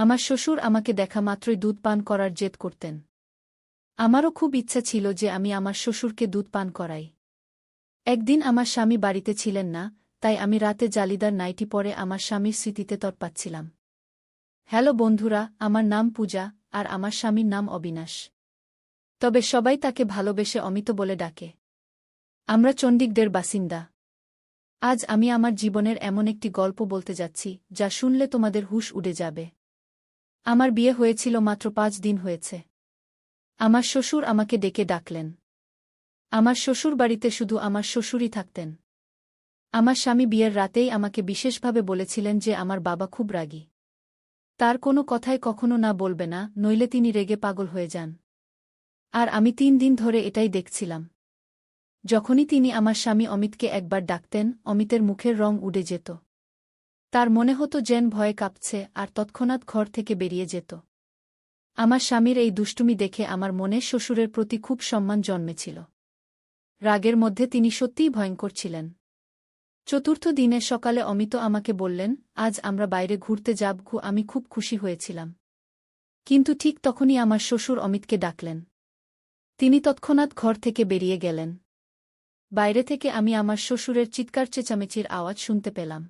আমার শ্বশুর আমাকে দেখা মাত্রই দুধ পান করার জেদ করতেন। আমারও খুব ইচ্ছা ছিল যে আমি আমার শ্বশুরকে দুধ পান করাই। একদিন আমার স্বামী বাড়িতে ছিলেন না, তাই আমি রাতে জালিদার নাইটি পরে আমার স্বামীর স্মৃতিতে তৎপাচ্ছিলাম। হ্যালো বন্ধুরা, আমার নাম পূজা, আর আমার স্বামীর নাম অবিনাশ। তবে সবাই তাকে ভালোবেসে অমিত বলে ডাকে। আমরা চণ্ডীগড়ের বাসিন্দা। আজ আমি আমার জীবনের এমন একটি গল্প বলতে যাচ্ছি, যা শুনলে তোমাদের হুঁশ উড়ে যাবে। আমার বিয়ে হয়েছিল মাত্র 5 দিন হয়েছে। আমার শ্বশুর আমাকে ডেকে ডাকলেন। আমার শ্বশুর বাড়িতে শুধু আমার শ্বশুরই থাকতেন। আমার স্বামী বিয়ের রাতেই আমাকে বিশেষভাবে বলেছিলেন যে আমার বাবা খুব রাগী। তার কোনো কথায় কখনো না বলবে না, নইলে তিনি রেগে পাগল হয়ে যান। আর আমি 3 দিন ধরে এটাই দেখছিলাম। যখনই তিনি আমার স্বামী অমিতকে একবার ডাকতেন, অমিতের মুখের রং উড়ে যেত। তার মনে হতো যেন ভয়ে কাঁপছে, আর তৎক্ষণাৎ ঘর থেকে বেরিয়ে যেত। আমার স্বামীর এই দুষ্টুমি দেখে আমার মনে শ্বশুরের প্রতি খুব সম্মান জন্মেছিল। রাগের মধ্যে তিনি সত্যিই ভয়ঙ্কর ছিলেন। চতুর্থ দিনের সকালে অমিত আমাকে বললেন, আজ আমরা বাইরে ঘুরতে যাব। আমি খুব খুশি হয়েছিলাম। কিন্তু ঠিক তখনই আমার শ্বশুর অমিতকে ডাকলেন। তিনি তৎক্ষণাৎ ঘর থেকে বেরিয়ে গেলেন। বাইরে থেকে আমি আমার শ্বশুরের চিৎকার চেঁচামেচির আওয়াজ শুনতে পেলাম।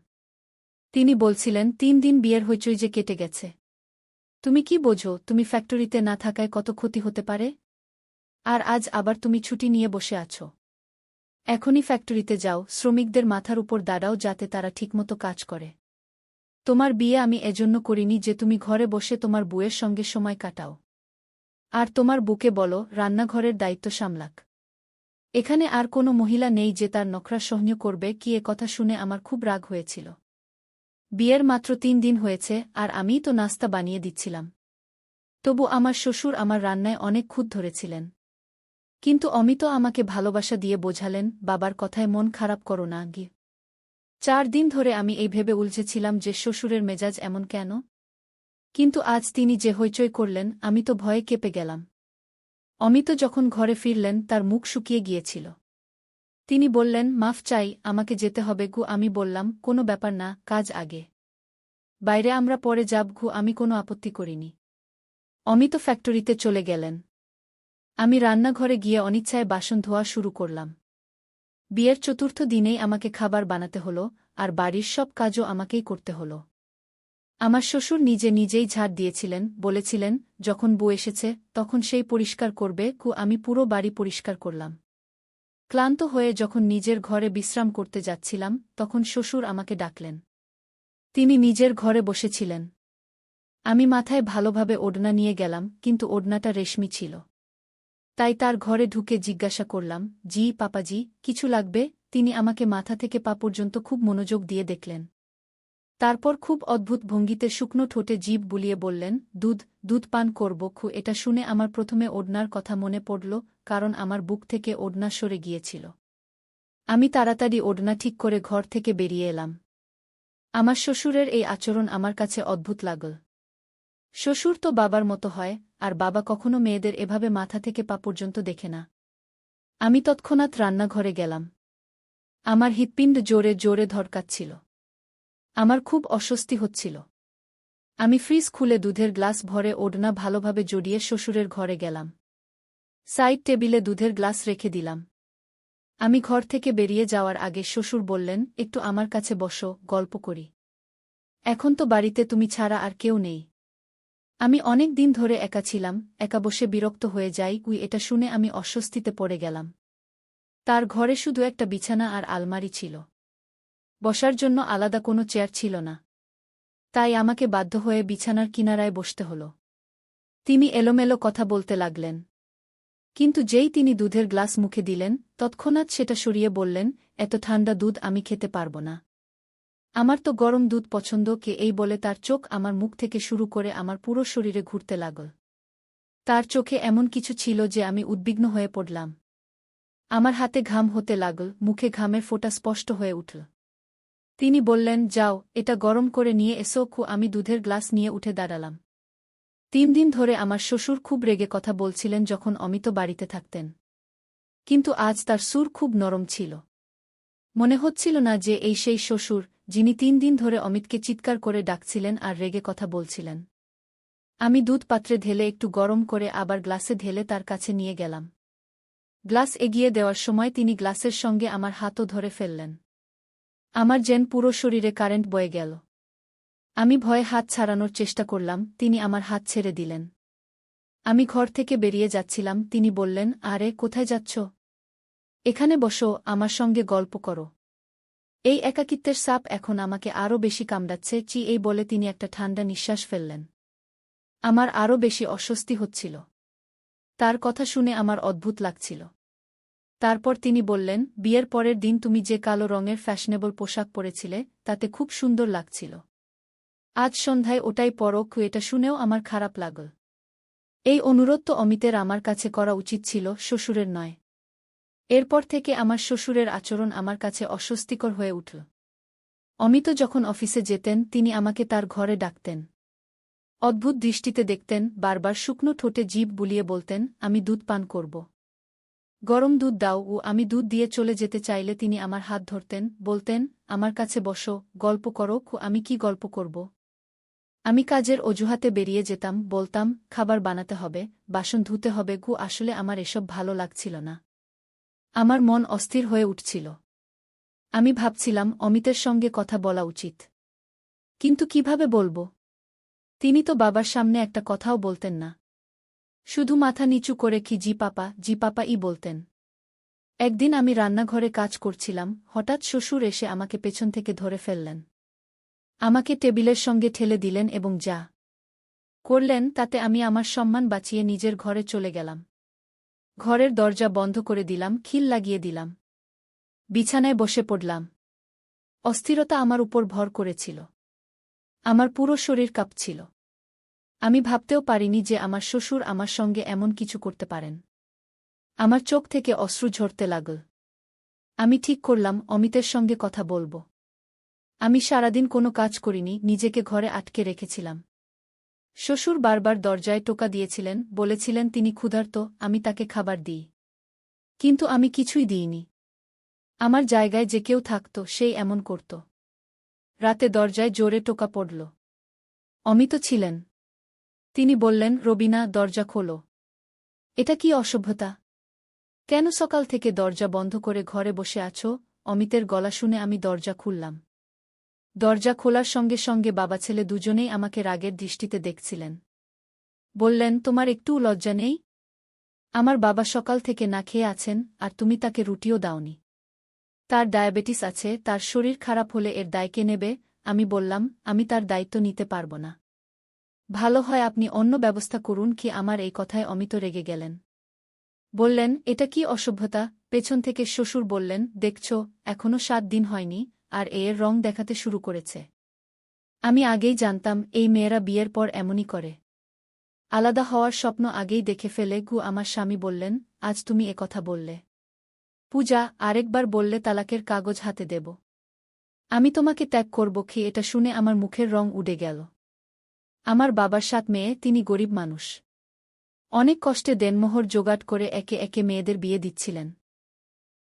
তিনি বলছিলেন, 3 দিন বিয়ের হইচই যে কেটে গেছে। তুমি কি বোঝো, তুমি ফ্যাক্টরিতে না থাকায় কত ক্ষতি হতে পারে? আর আজ আবার তুমি ছুটি নিয়ে বসে আছো। এখনই ফ্যাক্টরিতে যাও, শ্রমিকদের মাথার উপর দাঁড়াও যাতে তারা ঠিকমতো কাজ করে। তোমার বিয়ে আমি এজন্য করিনি যে তুমি ঘরে বসে তোমার বউয়ের সঙ্গে সময় কাটাও। আর তোমার বুকে বলো রান্নাঘরের দায়িত্ব সামলাক। এখানে আর কোনো মহিলা নেই যে তার নখরা সহ্য করবে। কি এ কথা শুনে আমার খুব রাগ হয়েছিল। বিয়ের মাত্র 3 দিন হয়েছে, আর আমিই তো নাস্তা বানিয়ে দিচ্ছিলাম। তবু আমার শ্বশুর আমার রান্নায় অনেক খুঁত ধরেছিলেন। কিন্তু অমিত আমাকে ভালোবাসা দিয়ে বোঝালেন, বাবার কথায় মন খারাপ করো না গি। 4 দিন ধরে আমি এই ভেবে উলঝেছিলাম যে শ্বশুরের মেজাজ এমন কেন। কিন্তু আজ তিনি যে হইচই করলেন, আমি তো ভয়ে কেঁপে গেলাম। অমিত যখন ঘরে ফিরলেন তার মুখ শুকিয়ে গিয়েছিল। তিনি বললেন, মাফ চাই, আমাকে যেতে হবে। আমি বললাম, কোনো ব্যাপার না, কাজ আগে। বাইরে আমরা পরে যাব। আমি কোনো আপত্তি করিনি। অমিত ফ্যাক্টরিতে চলে গেলেন। আমি রান্নাঘরে গিয়ে অনিচ্ছায় বাসন ধোয়া শুরু করলাম। বিয়ের চতুর্থ দিনেই আমাকে খাবার বানাতে হলো, আর বাড়ির সব কাজও আমাকেই করতে হলো। আমার শ্বশুর নিজে নিজেই ঝাড় দিয়েছিলেন, বলেছিলেন, যখন বউ এসেছে তখন সেই পরিষ্কার করবে। আমি পুরো বাড়ি পরিষ্কার করলাম। ক্লান্ত হয়ে যখন নিজের ঘরে বিশ্রাম করতে যাচ্ছিলাম, তখন শ্বশুর আমাকে ডাকলেন। তিনি নিজের ঘরে বসেছিলেন। আমি মাথায় ভালোভাবে ওড়না নিয়ে গেলাম, কিন্তু ওড়নাটা রেশমি ছিল। তাই তার ঘরে ঢুকে জিজ্ঞাসা করলাম, জি পাপাজি, কিছু লাগবে? তিনি আমাকে মাথা থেকে পা পর্যন্ত খুব মনোযোগ দিয়ে দেখলেন। তারপর খুব অদ্ভুত ভঙ্গিতে শুকনো ঠোঁটে জিভ বুলিয়ে বললেন, দুধ পান করব। এটা শুনে আমার প্রথমে ওড়নার কথা মনে পড়ল, কারণ আমার বুক থেকে ওড়না সরে গিয়েছিল। আমি তাড়াতাড়ি ওড়না ঠিক করে ঘর থেকে বেরিয়ে এলাম। আমার শ্বশুরের এই আচরণ আমার কাছে অদ্ভুত লাগল। শ্বশুর তো বাবার মতো হয়, আর বাবা কখনো মেয়েদের এভাবে মাথা থেকে পা পর্যন্ত দেখে না। আমি তৎক্ষণাৎ রান্নাঘরে গেলাম। আমার হৃৎপিণ্ড জোরে জোরে ধড়কাচ্ছিল। আমার খুব অস্বস্তি হচ্ছিল। আমি ফ্রিজ খুলে দুধের গ্লাস ভরে ওড়না ভালোভাবে জড়িয়ে শ্বশুরের ঘরে গেলাম। সাইড টেবিলে দুধের গ্লাস রেখে দিলাম। আমি ঘর থেকে বেরিয়ে যাওয়ার আগে শ্বশুর বললেন, একটু আমার কাছে বসো, গল্প করি। এখন তো বাড়িতে তুমি ছাড়া আর কেউ নেই। আমি অনেক দিন ধরে একা ছিলাম, একা বসে বিরক্ত হয়ে যাই। এটা শুনে আমি অস্বস্তিতে পড়ে গেলাম। তার ঘরে শুধু একটা বিছানা আর আলমারি ছিল। বসার জন্য আলাদা কোনো চেয়ার ছিল না। তাই আমাকে বাধ্য হয়ে বিছানার কিনারায় বসতে হলো। তিনি এলোমেলো কথা বলতে লাগলেন। কিন্তু যেই তিনি দুধের গ্লাস মুখে দিলেন, তৎক্ষণাৎ সেটা সরিয়ে বললেন, এত ঠান্ডা দুধ আমি খেতে পারব না। আমার তো গরম দুধ পছন্দ। এই বলে তার চোখ আমার মুখ থেকে শুরু করে আমার পুরো শরীরে ঘুরতে লাগল। তার চোখে এমন কিছু ছিল যে আমি উদ্বিগ্ন হয়ে পড়লাম। আমার হাতে ঘাম হতে লাগল, মুখে ঘামের ফোঁটা স্পষ্ট হয়ে উঠল। তিনি বললেন, যাও, এটা গরম করে নিয়ে এসো। আমি দুধের গ্লাস নিয়ে উঠে দাঁড়ালাম। 3 দিন ধরে আমার শ্বশুর খুব রেগে কথা বলছিলেন যখন অমিত বাড়িতে থাকতেন। কিন্তু আজ তার সুর খুব নরম ছিল। মনে হচ্ছিল না যে এই সেই শ্বশুর, যিনি 3 দিন ধরে অমিতকে চিৎকার করে ডাকছিলেন আর রেগে কথা বলছিলেন। আমি দুধ পাত্রে ঢেলে একটু গরম করে আবার গ্লাসে ঢেলে তার কাছে নিয়ে গেলাম। গ্লাস এগিয়ে দেওয়ার সময় তিনি গ্লাসের সঙ্গে আমার হাতও ধরে ফেললেন। আমার যেন পুরো শরীরে কারেন্ট বয়ে গেল। আমি ভয়ে হাত ছাড়ানোর চেষ্টা করলাম, তিনি আমার হাত ছেড়ে দিলেন। আমি ঘর থেকে বেরিয়ে যাচ্ছিলাম, তিনি বললেন, আরে কোথায় যাচ্ছ? এখানে বসো, আমার সঙ্গে গল্প করো। এই একাকিত্বের সাপ এখন আমাকে আরও বেশি কামড়াচ্ছে। এই বলে তিনি একটা ঠান্ডা নিঃশ্বাস ফেললেন। আমার আরও বেশি অস্বস্তি হচ্ছিল। তার কথা শুনে আমার অদ্ভুত লাগছিল। তারপর তিনি বললেন, বিয়ের পরের দিন তুমি যে কালো রঙের ফ্যাশনেবল পোশাক পরেছিলে তাতে খুব সুন্দর লাগছিল। আজ সন্ধ্যায় ওটাই পরো। এটা শুনেও আমার খারাপ লাগল। এই অনুরোধ তো অমিতের আমার কাছে করা উচিত ছিল, শ্বশুরের নয়। এরপর থেকে আমার শ্বশুরের আচরণ আমার কাছে অস্বস্তিকর হয়ে উঠল। অমিত যখন অফিসে যেতেন তিনি আমাকে তার ঘরে ডাকতেন। অদ্ভুত দৃষ্টিতে দেখতেন, বারবার শুকনো ঠোঁটে জিভ বুলিয়ে বলতেন, আমি দুধ পান করব। গরম দুধ দাও। আমি দুধ দিয়ে চলে যেতে চাইলে তিনি আমার হাত ধরতেন, বলতেন, আমার কাছে বসো, গল্প করো। আমি কি গল্প করব? আমি কাজের অজুহাতে বেরিয়ে যেতাম, বলতাম, খাবার বানাতে হবে, বাসন ধুতে হবে। আসলে আমার এসব ভালো লাগছিল না। আমার মন অস্থির হয়ে উঠছিল। আমি ভাবছিলাম অমিতের সঙ্গে কথা বলা উচিত। কিন্তু কিভাবে বলবো? তিনি তো বাবার সামনে একটা কথাও বলতেন না। শুধু মাথা নিচু করে জি পাপা ই বলতেন। একদিন আমি রান্নাঘরে কাজ করছিলাম, হঠাৎ শ্বশুর এসে আমাকে পেছন থেকে ধরে ফেললেন। আমাকে টেবিলের সঙ্গে ঠেলে দিলেন এবং যা করলেন তাতে আমি আমার সম্মান বাঁচিয়ে নিজের ঘরে চলে গেলাম। ঘরের দরজা বন্ধ করে দিলাম, খিল লাগিয়ে দিলাম। বিছানায় বসে পড়লাম। অস্থিরতা আমার উপর ভর করেছিল। আমার পুরো শরীর কাঁপছিল। আমি ভাবতেও পারিনি যে আমার শ্বশুর আমার সঙ্গে এমন কিছু করতে পারেন। আমার চোখ থেকে অশ্রু ঝরতে লাগল। আমি ঠিক করলাম অমিতের সঙ্গে কথা বলব। আমি সারাদিন কোনো কাজ করিনি, নিজেকে ঘরে আটকে রেখেছিলাম। শ্বশুর বারবার দরজায় টোকা দিয়েছিলেন, বলেছিলেন তিনি ক্ষুধার্ত, আমি তাকে খাবার দিই। কিন্তু আমি কিছুই দিইনি। আমার জায়গায় যে কেউ থাকত সেই এমন করত। রাতে দরজায় জোরে টোকা পড়ল। অমিত ছিলেন। তিনি বললেন, রবিনা, দরজা খোলো। এটা কি অসভ্যতা? কেন সকাল থেকে দরজা বন্ধ করে ঘরে বসে আছো? অমিতের গলা শুনে আমি দরজা খুললাম। দরজা খোলার সঙ্গে সঙ্গে বাবা ছেলে দুজনেই আমাকে রাগের দৃষ্টিতে দেখছিলেন। বললেন, তোমার একটুও লজ্জা নেই? আমার বাবা সকাল থেকে না খেয়ে আছেন, আর তুমি তাকে রুটিও দাওনি। তার ডায়াবেটিস আছে, তার শরীর খারাপ হলে এর দায় কে নেবে? আমি বললাম, আমি তার দায়িত্ব নিতে পারব না। ভালো হয় আপনি অন্য ব্যবস্থা করুন। আমার এই কথায় অমিত রেগে গেলেন। বললেন, এটা কি অসভ্যতা? পেছন থেকে শ্বশুর বললেন, দেখছ, এখনো 7 দিন হয়নি, আর এর রং দেখাতে শুরু করেছে। আমি আগেই জানতাম এই মেয়েরা বিয়ের পর এমনই করে। আলাদা হওয়ার স্বপ্ন আগেই দেখে ফেলে। আমার স্বামী বললেন, আজ তুমি কথা বললে। পূজা, আরেকবার বললে তালাকের কাগজ হাতে দেব। আমি তোমাকে ত্যাগ করব। এটা শুনে আমার মুখের রং উড়ে গেল। আমার বাবার 7 মেয়ে, তিনি গরিব মানুষ। অনেক কষ্টে দেনমোহর জোগাড় করে একে একে মেয়েদের বিয়ে দিচ্ছিলেন।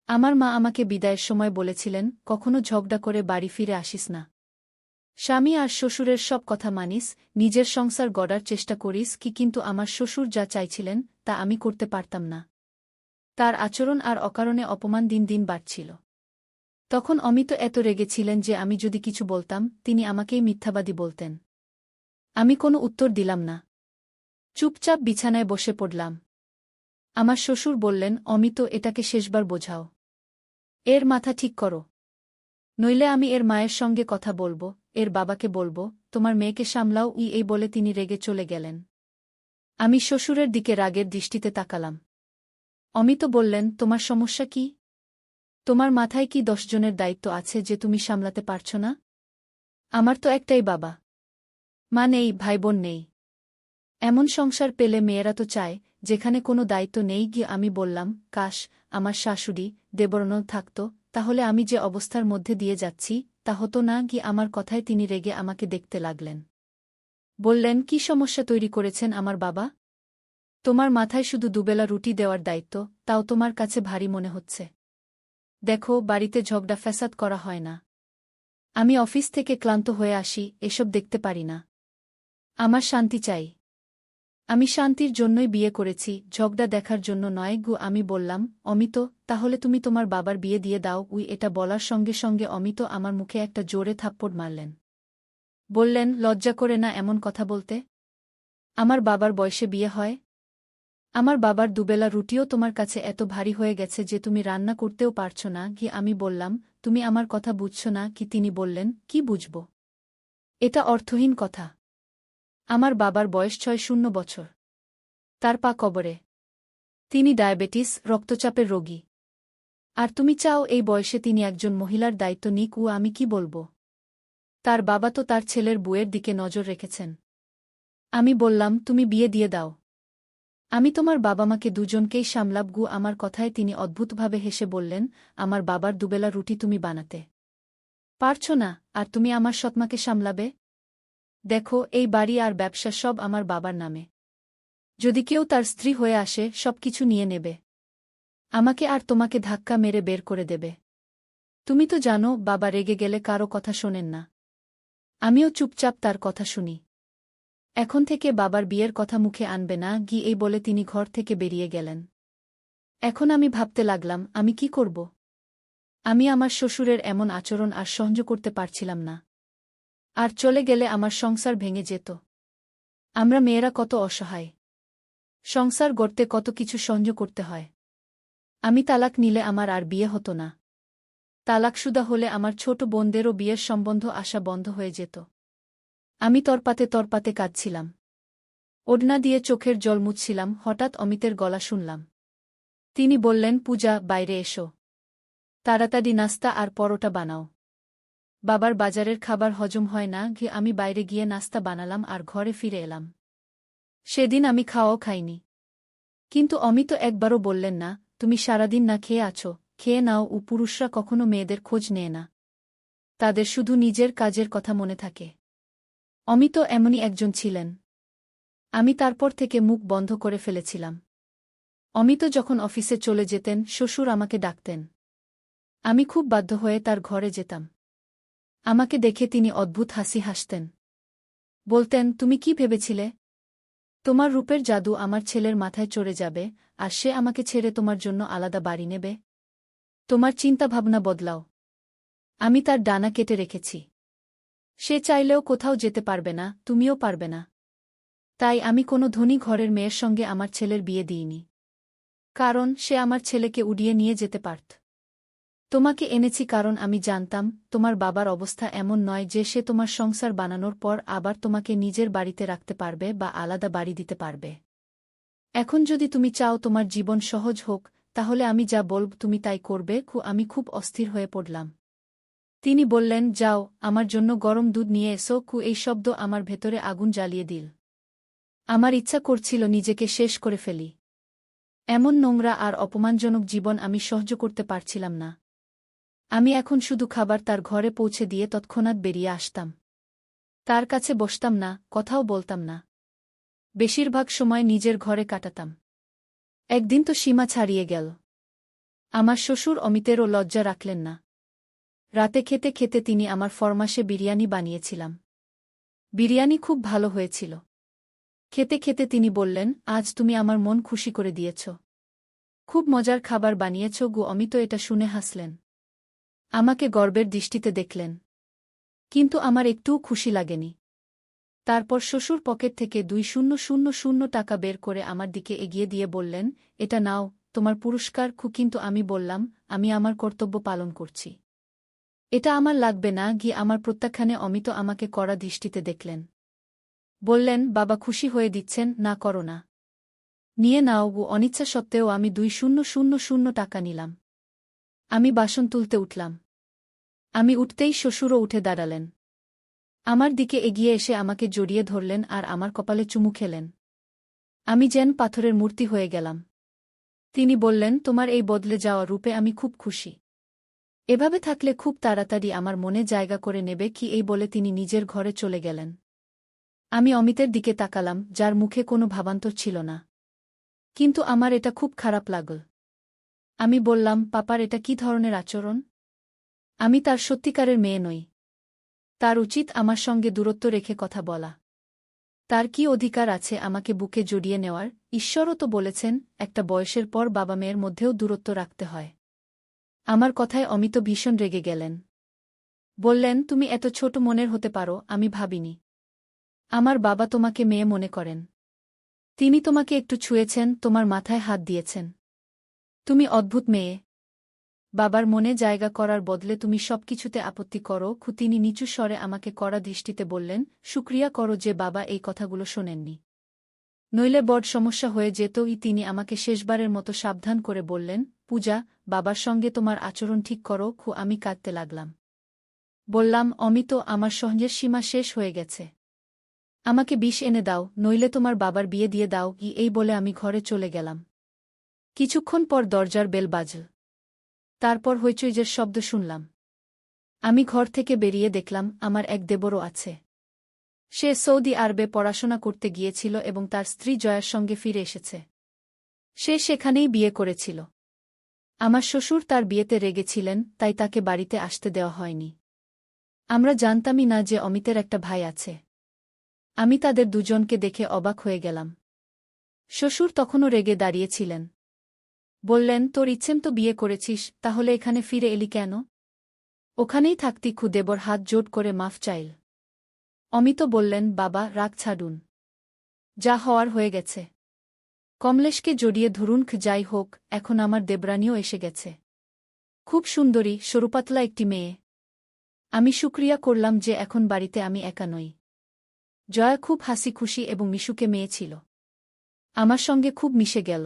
আমার মা আমাকে বিদায়ের সময় বলেছিলেন, কখনো ঝগড়া করে বাড়ি ফিরে আসিস না। স্বামী আর শ্বশুরের সব কথা মানিস, নিজের সংসার গড়ার চেষ্টা করিস। কিন্তু আমার শ্বশুর যা চাইছিলেন তা আমি করতে পারতাম না। তার আচরণ আর অকারণে অপমান দিন দিন বাড়ছিল। তখন অমিত এত রেগেছিলেন যে আমি যদি কিছু বলতাম তিনি আমাকেই মিথ্যাবাদী বলতেন। আমি কোনো উত্তর দিলাম না। চুপচাপ বিছানায় বসে পড়লাম। আমার শ্বশুর বললেন, অমিত, এটাকে শেষবার বোঝাও। এর মাথা ঠিক করো। নইলে আমি এর মায়ের সঙ্গে কথা বলবো, এর বাবাকে বলবো, তোমার মেয়েকে সামলাও। এই বলে তিনি রেগে চলে গেলেন। আমি শ্বশুরের দিকে রাগের দৃষ্টিতে তাকালাম। অমিত বললেন, তোমার সমস্যা কি? তোমার মাথায় কি 10 জনের দায়িত্ব আছে যে তুমি সামলাতে পারছ না? আমার তো একটাই বাবা মা নেই, ভাইবোন নেই। এমন সংসার পেলে মেয়েরা তো চায় যেখানে কোনো দায়িত্ব নেই। আমি বললাম, কাশ আমার শাশুড়ি দেবরনদ থাকত, তাহলে আমি যে অবস্থার মধ্যে দিয়ে যাচ্ছি তা হতো না। আমার কথায় তিনি রেগে আমাকে দেখতে লাগলেন। বললেন, কি সমস্যা তৈরি করেছেন আমার বাবা? তোমার মাথায় শুধু দুবেলা রুটি দেওয়ার দায়িত্ব, তাও তোমার কাছে ভারী মনে হচ্ছে। দেখো, বাড়িতে ঝগড়া ফ্যাসাদ করা হয় না। আমি অফিস থেকে ক্লান্ত হয়ে আসি, এসব দেখতে পারি না। আমার শান্তি চাই। আমি শান্তির জন্যই বিয়ে করেছি, ঝগড়া দেখার জন্য নয় গু। আমি বললাম, অমিত, তাহলে তুমি তোমার বাবার বিয়ে দিয়ে দাও। এটা বলার সঙ্গে সঙ্গে অমিত আমার মুখে একটা জোরে থাপ্পড় মারলেন। বললেন, লজ্জা করে না এমন কথা বলতে? আমার বাবার বয়সে বিয়ে হয়? আমার বাবার দুবেলা রুটিও তোমার কাছে এত ভারী হয়ে গেছে যে তুমি রান্না করতেও পারছ না কি? আমি বললাম, তুমি আমার কথা বুঝছ না কি? তিনি বললেন, কি বুঝব? এটা অর্থহীন কথা। আমার বাবার বয়স ৬০ বছর। তার পা কবরে। তিনি ডায়াবেটিস, রক্তচাপের রোগী। আর তুমি চাও এই বয়সে তিনি একজন মহিলার দায়িত্ব নিক? আমি কি বলবো? তার বাবা তো তার ছেলের বউয়ের দিকে নজর রেখেছেন। আমি বললাম, তুমি বিয়ে দিয়ে দাও। আমি তোমার বাবা-মাকে দুজনকেই সামলাব। আমার কথায় তিনি অদ্ভুতভাবে হেসে বললেন, আমার বাবার দুবেলা রুটি তুমি বানাতে পারছ না, আর তুমি আমার সৎমাকে সামলাবে? দেখো, এই বাড়ি আর ব্যবসা সব আমার বাবার নামে। যদি কেউ তার স্ত্রী হয়ে আসে, সবকিছু নিয়ে নেবে। আমাকে আর তোমাকে ধাক্কা মেরে বের করে দেবে। তুমি তো জানো, বাবা রেগে গেলে কারো কথা শোনেন না। আমিও চুপচাপ তার কথা শুনি। এখন থেকে বাবার বিয়ের কথা মুখে আনবে না এই বলে তিনি ঘর থেকে বেরিয়ে গেলেন। এখন আমি ভাবতে লাগলাম, আমি কি করব? আমি আমার শ্বশুরের এমন আচরণ আর সহ্য করতে পারছিলাম না। আর চলে গেলে আমার সংসার ভেঙে যেত। আমরা মেয়েরা কত অসহায়। সংসার গড়তে কত কিছু সহ্য করতে হয়। আমি তালাক নিলে আমার আর বিয়ে হতো না। তালাকশুদা হলে আমার ছোট বোনদেরও বিয়ের সম্বন্ধ আসা বন্ধ হয়ে যেত। আমি তরপাতে তরপাতে কাঁদছিলাম। ওড়না দিয়ে চোখের জল মুছছিলাম, হঠাৎ অমিতের গলা শুনলাম। তিনি বললেন, পূজা, বাইরে এসো। তাড়াতাড়ি নাস্তা আর পরোটা বানাও। বাবার বাজারের খাবার হজম হয় না। আমি বাইরে গিয়ে নাস্তা বানালাম আর ঘরে ফিরে এলাম। সেদিন আমি খাওয়াও খাইনি। কিন্তু অমিত একবারও বললেন না, তুমি সারাদিন না খেয়ে আছো, খেয়ে নাও। পুরুষরা কখনো মেয়েদের খোঁজ নেয় না। তাদের শুধু নিজের কাজের কথা মনে থাকে। অমিত এমনই একজন ছিলেন। আমি তারপর থেকে মুখ বন্ধ করে ফেলেছিলাম। অমিত যখন অফিসে চলে যেতেন, শ্বশুর আমাকে ডাকতেন। আমি খুব বাধ্য হয়ে তার ঘরে যেতাম। আমাকে দেখে তিনি অদ্ভুত হাসি হাসতেন। বলতেন, তুমি কি ভেবেছিলে? তোমার রূপের জাদু আমার ছেলের মাথায় চড়ে যাবে, আর সে আমাকে ছেড়ে তোমার জন্য আলাদা বাড়ি নেবে? তোমার চিন্তাভাবনা বদলাও। আমি তার ডানা কেটে রেখেছি। সে চাইলেও কোথাও যেতে পারবে না, তুমিও পারবে না। তাই আমি কোনো ধনী ঘরের মেয়ের সঙ্গে আমার ছেলের বিয়ে দিইনি। কারণ সে আমার ছেলেকে উড়িয়ে নিয়ে যেতে পারত। তোমাকে এনেছি কারণ আমি জানতাম, তোমার বাবার অবস্থা এমন নয় যে সে তোমার সংসার বানানোর পর আবার তোমাকে নিজের বাড়িতে রাখতে পারবে বা আলাদা বাড়ি দিতে পারবে। এখন যদি তুমি চাও তোমার জীবন সহজ হোক, তাহলে আমি যা বলব তুমি তাই করবে। আমি খুব অস্থির হয়ে পড়লাম। তিনি বললেন, যাও, আমার জন্য গরম দুধ নিয়ে এসো। এই শব্দ আমার ভেতরে আগুন জ্বালিয়ে দিল। আমার ইচ্ছা করছিল নিজেকে শেষ করে ফেলি। এমন নোংরা আর অপমানজনক জীবন আমি সহ্য করতে পারছিলাম না। আমি এখন শুধু খাবার তার ঘরে পৌঁছে দিয়ে তৎক্ষণাৎ বেরিয়ে আসতাম। তার কাছে বসতাম না, কথাও বলতাম না। বেশিরভাগ সময় নিজের ঘরে কাটাতাম। একদিন তো সীমা ছাড়িয়ে গেল। আমার শ্বশুর অমিতেরও লজ্জা রাখলেন না। রাতে খেতে খেতে তিনি আমার ফরমাশে বিরিয়ানি বানিয়েছিলাম। বিরিয়ানি খুব ভালো হয়েছিল। খেতে খেতে তিনি বললেন, আজ তুমি আমার মন খুশি করে দিয়েছ। খুব মজার খাবার বানিয়েছ। অমিত এটা শুনে হাসলেন। আমাকে গর্বের দৃষ্টিতে দেখলেন। কিন্তু আমার একটুও খুশি লাগেনি। তারপর শ্বশুর পকেট থেকে ২০০০ টাকা বের করে আমার দিকে এগিয়ে দিয়ে বললেন, এটা নাও, তোমার পুরস্কার। কিন্তু আমি বললাম, আমি আমার কর্তব্য পালন করছি। এটা আমার লাগবে না। আমার প্রত্যাখ্যানে অমিত আমাকে কড়া দৃষ্টিতে দেখলেন। বললেন, বাবা খুশি হয়ে দিচ্ছেন, না করো না। নিয়ে নাও। অনিচ্ছা সত্ত্বেও আমি ২০০০ টাকা নিলাম। আমি বাসন তুলতে উঠলাম। আমি উঠতেই শ্বশুরও উঠে দাঁড়ালেন। আমার দিকে এগিয়ে এসে আমাকে জড়িয়ে ধরলেন আর আমার কপালে চুমু খেলেন। আমি যেন পাথরের মূর্তি হয়ে গেলাম। তিনি বললেন, তোমার এই বদলে যাওয়া রূপে আমি খুব খুশি। এভাবে থাকলে খুব তাড়াতাড়ি আমার মনে জায়গা করে নেবে। এই বলে তিনি নিজের ঘরে চলে গেলেন। আমি অমিতের দিকে তাকালাম, যার মুখে কোনো ভাবান্তর ছিল না। কিন্তু আমার এটা খুব খারাপ লাগল। আমি বললাম, পাপার এটা কি ধরনের আচরণ? আমি তার সত্যিকারের মেয়ে নই। তার উচিত আমার সঙ্গে দূরত্ব রেখে কথা বলা। তার কি অধিকার আছে আমাকে বুকে জড়িয়ে নেওয়ার? ঈশ্বরও তো বলেছেন একটা বয়সের পর বাবা মেয়ের মধ্যেও দূরত্ব রাখতে হয়। আমার কথায় অমিত ভীষণ রেগে গেলেন। বললেন, তুমি এত ছোট মনের হতে পারো আমি ভাবিনি। আমার বাবা তোমাকে মেয়ে মনে করেন। তিনি তোমাকে একটু ছুঁয়েছেন, তোমার মাথায় হাত দিয়েছেন। তুমি অদ্ভুত মেয়ে। বাবার মনে জায়গা করার বদলে তুমি সবকিছুতে আপত্তি করো। তিনি নিচু স্বরে আমাকে কড়া দৃষ্টিতে বললেন, শুক্রিয়া করো যে বাবা এই কথাগুলো শোনেননি। নইলে বড় সমস্যা হয়ে যেতই। তিনি আমাকে শেষবারের মতো সাবধান করে বললেন, পূজা, বাবার সঙ্গে তোমার আচরণ ঠিক করো। আমি কাঁদতে লাগলাম। বললাম, অমিত, আমার সহ্যের সীমা শেষ হয়ে গেছে। আমাকে বিষ এনে দাও, নইলে তোমার বাবার বিয়ে দিয়ে দাও। এই বলে আমি ঘরে চলে গেলাম। কিছুক্ষণ পর দরজার বেল বাজল। তারপর হইচইয়ের শব্দ শুনলাম। আমি ঘর থেকে বেরিয়ে দেখলাম আমার এক দেবরও আছে। সে সৌদি আরবে পড়াশোনা করতে গিয়েছিল এবং তার স্ত্রী জয়ার সঙ্গে ফিরে এসেছে। সে সেখানেই বিয়ে করেছিল। আমার শ্বশুর তার বিয়েতে রেগেছিলেন, তাই তাকে বাড়িতে আসতে দেওয়া হয়নি। আমরা জানতামই না যে অমিতের একটা ভাই আছে। আমি তাদের দুজনকে দেখে অবাক হয়ে গেলাম। শ্বশুর তখনও রেগে দাঁড়িয়েছিলেন। বললেন, তোর ইচ্ছেম তো বিয়ে করেছিস, তাহলে এখানে ফিরে এলি কেন? ওখানেই থাকতি। দেবর হাত জোট করে মাফ চাইল। অমিত বললেন, বাবা, রাগ ছাড়ুন। যা হওয়ার হয়ে গেছে। কমলেশকে জড়িয়ে ধরুন। যাই হোক, এখন আমার দেবরানীও এসে গেছে। খুব সুন্দরী, সরুপাতলা একটি মেয়ে। আমি শুক্রিয়া করলাম যে এখন বাড়িতে আমি একা নই। জয়া খুব হাসি খুশি এবং মিশুকে মেয়ে ছিল। আমার সঙ্গে খুব মিশে গেল।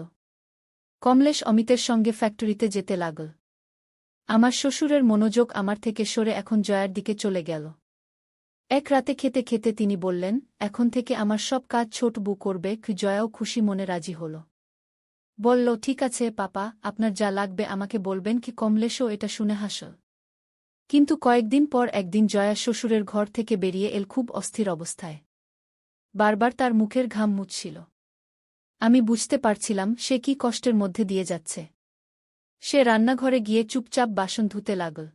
কমলেশ অমিতের সঙ্গে ফ্যাক্টরিতে যেতে লাগল। আমার শ্বশুরের মনোযোগ আমার থেকে সরে এখন জয়ার দিকে চলে গেল। এক রাতে খেতে খেতে তিনি বললেন, এখন থেকে আমার সব কাজ ছোট বউ করবে। জয়াও খুশি মনে রাজি হল। বলল, ঠিক আছে পাপা, আপনার যা লাগবে আমাকে বলবেন। কমলেশও এটা শুনে হাসল। কিন্তু কয়েকদিন পর একদিন জয়া শ্বশুরের ঘর থেকে বেরিয়ে এল খুব অস্থির অবস্থায়। বারবার তার মুখের ঘাম মুছছিল। আমি বুঝতে পারছিলাম সে কি কষ্টের মধ্যে দিয়ে যাচ্ছে। সে রান্নাঘরে গিয়ে চুপচাপ বাসন ধুতে লাগল।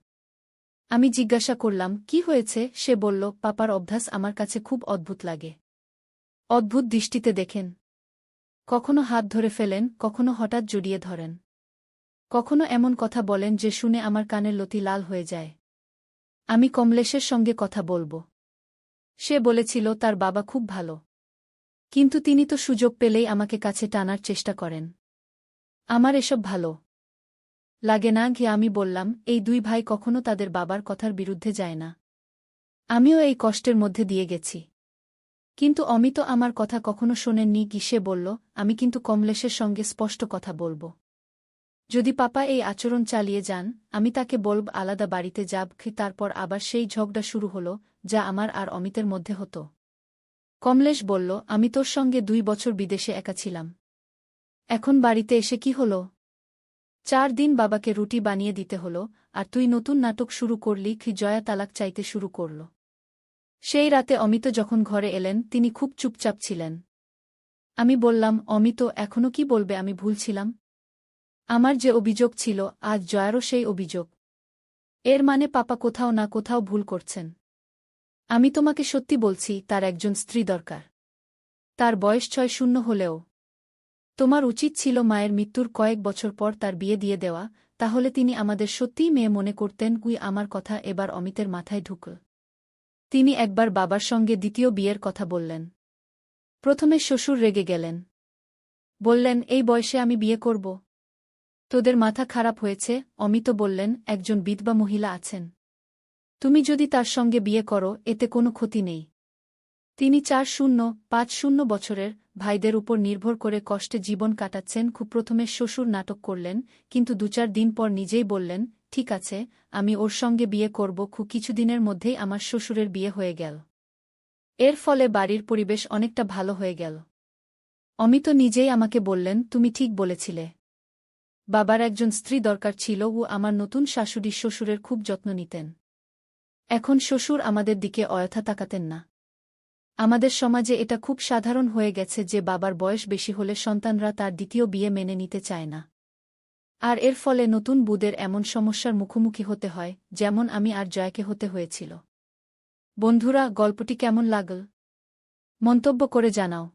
আমি জিজ্ঞাসা করলাম, কি হয়েছে? সে বলল, পাপার অভ্যাস আমার কাছে খুব অদ্ভুত লাগে। অদ্ভুত দৃষ্টিতে দেখেন। কখনো হাত ধরে ফেলেন, কখনো হঠাৎ জড়িয়ে ধরেন। কখনো এমন কথা বলেন যে শুনে আমার কানের লতি লাল হয়ে যায়। আমি কমলেশের সঙ্গে কথা বলবো। সে বলেছিল তার বাবা খুব ভালো। কিন্তু তিনি তো সুযোগ পেলেই আমাকে কাছে টানার চেষ্টা করেন। আমার এসব ভালো লাগে না। আমি বললাম, এই দুই ভাই কখনো তাদের বাবার কথার বিরুদ্ধে যায় না। আমিও এই কষ্টের মধ্যে দিয়ে গেছি। কিন্তু অমিত আমার কথা কখনো শোনেননি। সে বলল, আমি কিন্তু কমলেশের সঙ্গে স্পষ্ট কথা বলবো। যদি পাপা এই আচরণ চালিয়ে যান, আমি তাকে বলব আলাদা বাড়িতে যাব। তারপর আবার সেই ঝগড়া শুরু হলো, যা আমার আর অমিতের মধ্যে হতো। কমলেশ বলল, আমি তোর সঙ্গে 2 বছর বিদেশে একা ছিলাম। এখন বাড়িতে এসে কি হলো? 4 দিন বাবাকে রুটি বানিয়ে দিতে হলো, আর তুই নতুন নাটক শুরু করলি। জয়া তালাক চাইতে শুরু করল। সেই রাতে অমিত যখন ঘরে এলেন তিনি খুব চুপচাপ ছিলেন। আমি বললাম, অমিত, এখনো কি বলবে আমি ভুল ছিলাম? আমার যে অভিযোগ ছিল, আজ জয়ারও সেই অভিযোগ। এর মানে পাপা কোথাও না কোথাও ভুল করছেন। আমি তোমাকে সত্যি বলছি, তার একজন স্ত্রী দরকার। তার বয়স 6-0 হলেও। তোমার উচিত ছিল মায়ের মৃত্যুর কয়েক বছর পর তার বিয়ে দিয়ে দেওয়া, তাহলে তিনি আমাদের সত্যিই মেয়ে মনে করতেন। আমার কথা এবার অমিতের মাথায় ঢুকল। তিনি একবার বাবার সঙ্গে দ্বিতীয় বিয়ের কথা বললেন। প্রথমে শ্বশুর রেগে গেলেন। বললেন, এই বয়সে আমি বিয়ে করব? তোদের মাথা খারাপ হয়েছে। অমিত বললেন, একজন বিধবা মহিলা আছেন। তুমি যদি তার সঙ্গে বিয়ে করো, এতে কোনো ক্ষতি নেই। তিনি 4-0-5-0 বছরের ভাইদের উপর নির্ভর করে কষ্টে জীবন কাটাচ্ছেন। প্রথমে শ্বশুর নাটক করলেন, কিন্তু 2-4 দিন পর নিজেই বললেন, ঠিক আছে, আমি ওর সঙ্গে বিয়ে করব। কিছুদিনের মধ্যেই আমার শ্বশুরের বিয়ে হয়ে গেল। এর ফলে বাড়ির পরিবেশ অনেকটা ভালো হয়ে গেল। অমিত নিজেই আমাকে বললেন, তুমি ঠিক বলেছিলে। বাবার একজন স্ত্রী দরকার ছিল। আমার নতুন শাশুড়ি শ্বশুরের খুব যত্ন নিতেন। এখন শ্বশুর আমাদের দিকে অযথা তাকাতেন না। আমাদের সমাজে এটা খুব সাধারণ হয়ে গেছে যে বাবার বয়স বেশি হলে সন্তানরা তার দ্বিতীয় বিয়ে মেনে নিতে চায় না। আর এর ফলে নতুন বুদের এমন সমস্যার মুখোমুখি হতে হয়, যেমন আমি আর জয়াকে হতে হয়েছিল। বন্ধুরা, গল্পটি কেমন লাগল? মন্তব্য করে জানাও।